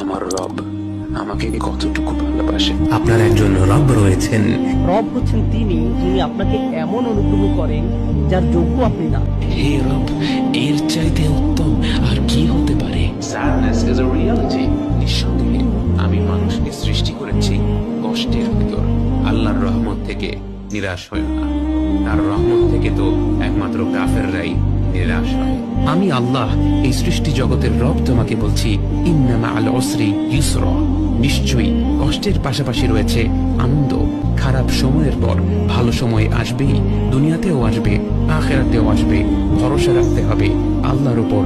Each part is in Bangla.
আমার রব আমাকে কতটুকু ভালোবাসে। আপনার একজন রব রয়েছেন। রব হচ্ছেন তিনি যিনি আপনাকে এমন অনুগ্রহ করেন যার যোগ্য আপনি না। হে রব, এর চাইতে উত্তম আর কি হতে পারে? Sadness is a reality. নিঃসন্দেহে আমি মানুষকে সৃষ্টি করেছি কষ্টের ভিতর। আল্লাহর রহমত থেকে নিরাশ হয় না। তার রহমত থেকে তো একমাত্র কাফেররাই নিরাশ হয়। আমি আল্লাহ, এই সৃষ্টি জগতের রব, তোমাকে বলছি, ইন্না মাআল উসরি ইউসরা। নিশ্চয়ই কষ্টের পাশাপাশি রয়েছে আনন্দ। খারাপ সময়ের পর ভালো সময় আসবেই, দুনিয়াতেও আসবে, আখিরাতেও আসবে। ভরসা রাখতে হবে আল্লাহর উপর।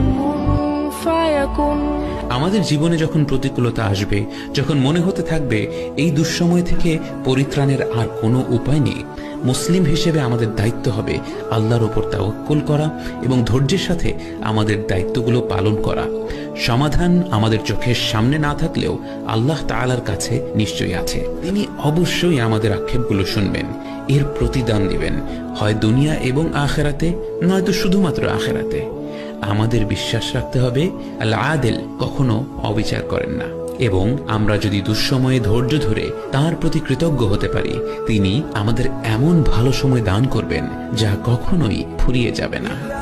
আমাদের জীবনে যখন প্রতিকূলতা আসবে, যখন মনে হতে থাকবে এই দুঃসময় থেকে পরিত্রাণের আর কোনো উপায় নেই, মুসলিম হিসেবে আমাদের দায়িত্ব হবে আল্লাহর উপর তাওয়াক্কুল করা এবং ধৈর্যের সাথে আমাদের দায়িত্বগুলো পালন করা। সমাধান আমাদের চোখের সামনে না থাকলেও আল্লাহ তাআলার কাছে নিশ্চয়ই আছে। তিনি অবশ্যই আমাদের আক্ষেপগুলো শুনবেন, এর প্রতিদান দিবেন, হয় দুনিয়া এবং আখিরাতে, নয়তো শুধুমাত্র আখিরাতে। আমাদের বিশ্বাস রাখতে হবে আল আদিল কখনো অবিচার করেন না, এবং আমরা যদি দুঃসময়ে ধৈর্য ধরে তার প্রতি কৃতজ্ঞ হতে পারি, তিনি আমাদের এমন ভালো সময় দান করবেন যা কখনোই ফুরিয়ে যাবে না।